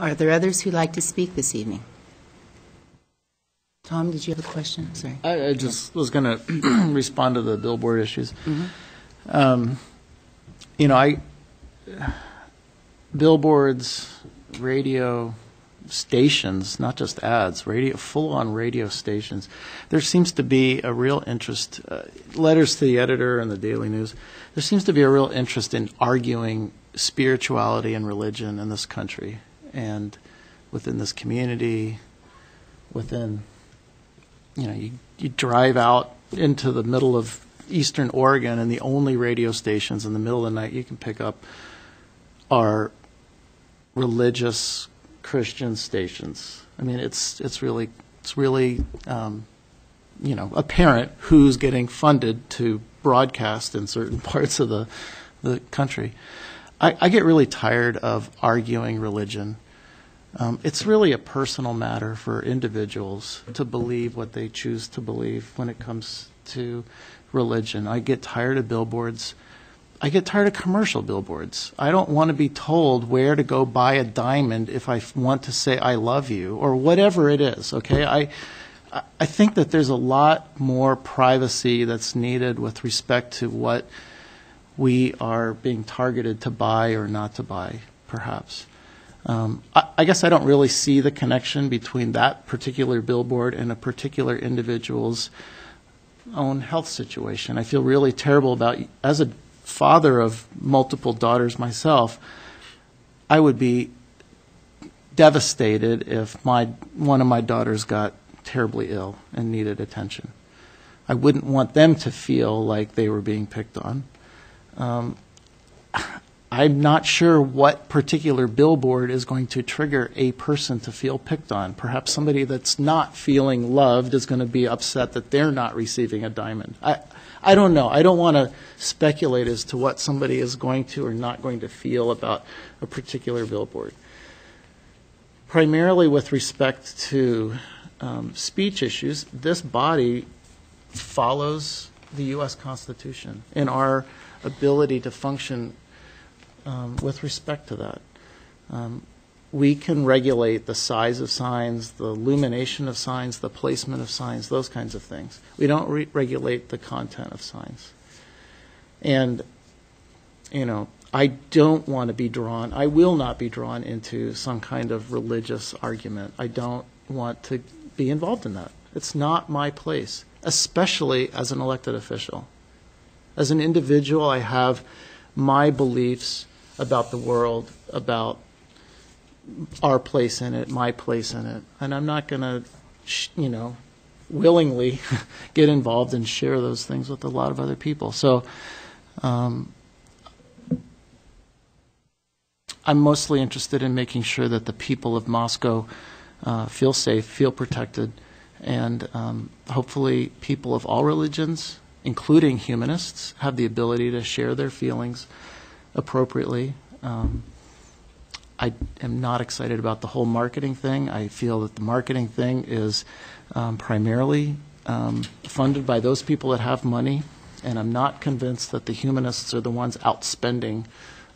Are there others who'd like to speak this evening? Tom, did you have a question? Sorry. I just was going to respond to the billboard issues. You know, billboards, radio stations, not just ads, full-on radio stations. There seems to be a real interest, letters to the editor and the Daily News, there seems to be a real interest in arguing spirituality and religion in this country and within this community, within, you know, you drive out into the middle of Eastern Oregon and the only radio stations in the middle of the night you can pick up are religious Christian stations. I mean, it's really you know, apparent who's getting funded to broadcast in certain parts of the country. I get really tired of arguing religion. It's really a personal matter for individuals to believe what they choose to believe when it comes to religion. I get tired of billboards. I get tired of commercial billboards. I don't want to be told where to go buy a diamond if I want to say I love you or whatever it is, okay? I think that there's a lot more privacy that's needed with respect to what we are being targeted to buy or not to buy, perhaps. I guess I don't really see the connection between that particular billboard and a particular individual's own health situation. I feel really terrible about, as a father of multiple daughters myself, I would be devastated if one of my daughters got terribly ill and needed attention. I wouldn't want them to feel like they were being picked on. I'm not sure what particular billboard is going to trigger a person to feel picked on. Perhaps somebody that's not feeling loved is going to be upset that they're not receiving a diamond. I don't know. I don't want to speculate as to what somebody is going to or not going to feel about a particular billboard. Primarily with respect to speech issues, this body follows the U.S. Constitution and our ability to function with respect to that. We can regulate the size of signs, the illumination of signs, the placement of signs, those kinds of things. We don't regulate the content of signs. And, you know, I don't want to be drawn, I will not be drawn into some kind of religious argument. I don't want to be involved in that. It's not my place, especially as an elected official. As an individual, I have my beliefs about the world, about our place in it, my place in it, and I'm not going to, you know, willingly get involved and share those things with a lot of other people. So I'm mostly interested in making sure that the people of Moscow feel safe, feel protected, and hopefully people of all religions, including humanists, have the ability to share their feelings appropriately. I am not excited about the whole marketing thing. I feel that the marketing thing is primarily funded by those people that have money, and I'm not convinced that the humanists are the ones outspending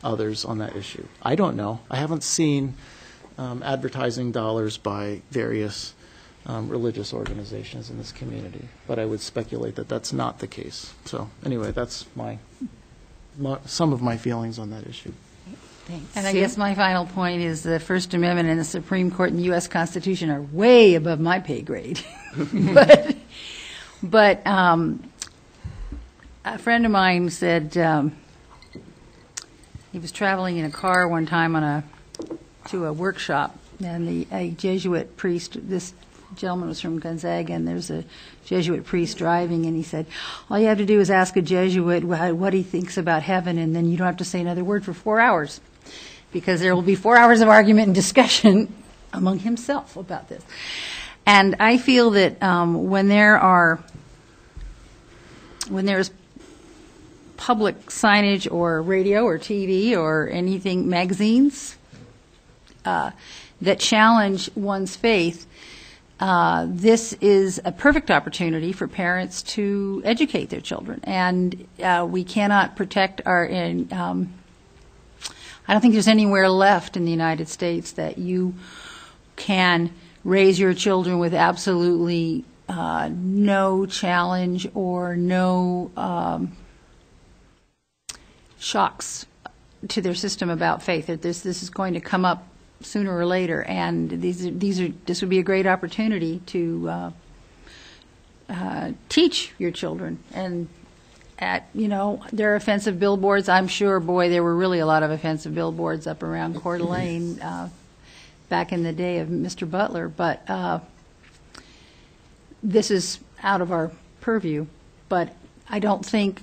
others on that issue. I don't know. I haven't seen advertising dollars by various religious organizations in this community, but I would speculate that that's not the case. So anyway, that's some of my feelings on that issue. Thanks. And I guess my final point is the First Amendment and the Supreme Court and the U.S. Constitution are way above my pay grade. but a friend of mine said he was traveling in a car one time to a workshop, and a Jesuit priest, this gentleman was from Gonzaga, and there's a Jesuit priest driving, and he said, all you have to do is ask a Jesuit what he thinks about heaven, and then you don't have to say another word for 4 hours, because there will be 4 hours of argument and discussion among himself about this. And I feel that when there's public signage or radio or TV or anything, magazines, that challenge one's faith, this is a perfect opportunity for parents to educate their children. And we cannot protect I don't think there's anywhere left in the United States that you can raise your children with absolutely no challenge or no shocks to their system about faith. That this is going to come up sooner or later, and this would be a great opportunity to teach your children. And there are offensive billboards. I'm sure, boy, there were really a lot of offensive billboards up around Coeur d'Alene back in the day of Mr. Butler. But this is out of our purview. But I don't think,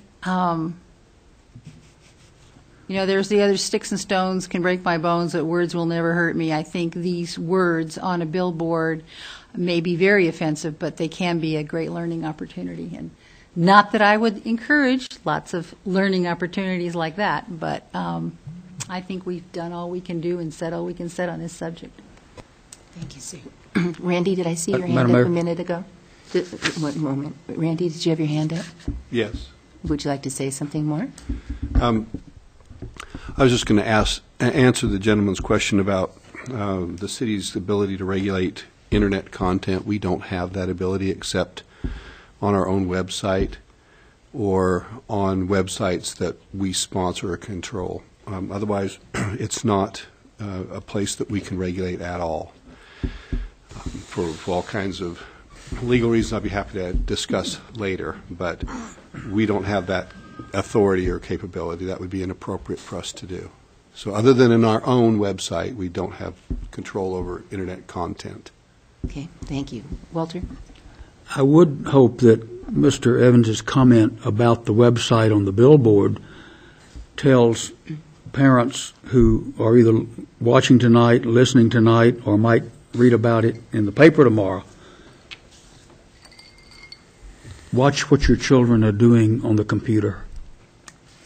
there's the other sticks and stones can break my bones, but words will never hurt me. I think these words on a billboard may be very offensive, but they can be a great learning opportunity. And not that I would encourage lots of learning opportunities like that, but I think we've done all we can do and said all we can say on this subject. Thank you, Sue. Randy, did I see your hand Madam up Mayor. a minute ago? One moment. Randy, did you have your hand up? Yes. Would you like to say something more? I was just going to answer the gentleman's question about the city's ability to regulate Internet content. We don't have that ability except on our own website or on websites that we sponsor or control. Otherwise, it's not a place that we can regulate at all. For all kinds of legal reasons I'd be happy to discuss later, but we don't have that authority or capability. That would be inappropriate for us to do. So other than in our own website, we don't have control over Internet content. Okay, thank you. Walter? I would hope that Mr. Evans's comment about the website on the billboard tells parents who are either watching tonight, listening tonight, or might read about it in the paper tomorrow, watch what your children are doing on the computer.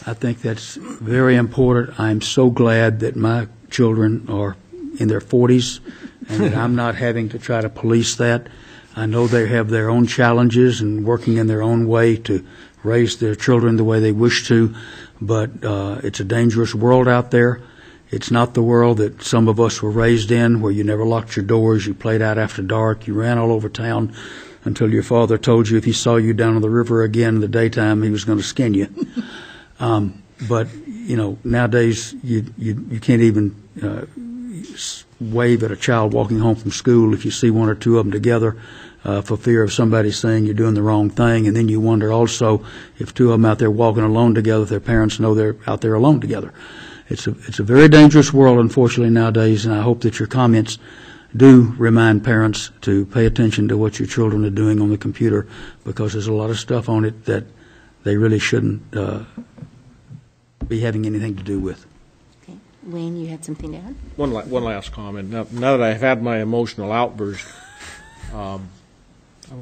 I think that's very important. I'm so glad that my children are in their 40s and that I'm not having to try to police that. I know they have their own challenges and working in their own way to raise their children the way they wish to, but it's a dangerous world out there. It's not the world that some of us were raised in, where you never locked your doors, you played out after dark, you ran all over town until your father told you if he saw you down on the river again in the daytime, he was going to skin you. But nowadays you can't even wave at a child walking home from school if you see one or two of them together for fear of somebody saying you're doing the wrong thing. And then you wonder also if two of them out there walking alone together, if their parents know they're out there alone together. It's a very dangerous world, unfortunately, nowadays, and I hope that your comments do remind parents to pay attention to what your children are doing on the computer, because there's a lot of stuff on it that they really shouldn't be having anything to do with. Okay. Wayne, you had something to add? One last comment. Now that I've had my emotional outburst,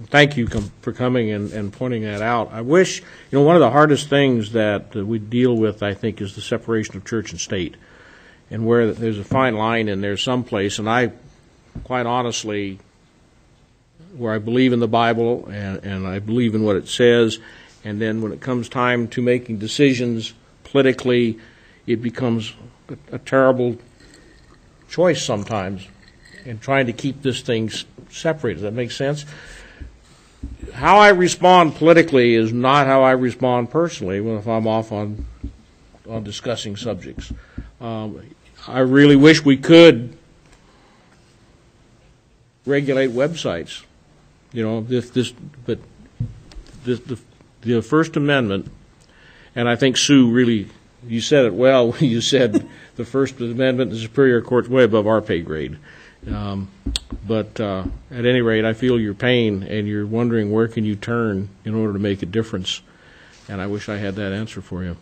thank you for coming and pointing that out. I wish, one of the hardest things that we deal with, I think, is the separation of church and state, and where there's a fine line in there someplace. And I, quite honestly, where I believe in the Bible and I believe in what it says, and then when it comes time to making decisions politically, it becomes a terrible choice sometimes in trying to keep this thing separated. Does that make sense? How I respond politically is not how I respond personally if I'm off on discussing subjects. I really wish we could regulate websites. But the First Amendment, and I think Sue really, you said it well when you said the First Amendment, the Superior Court's way above our pay grade. But at any rate, I feel your pain, and you're wondering where can you turn in order to make a difference. And I wish I had that answer for you.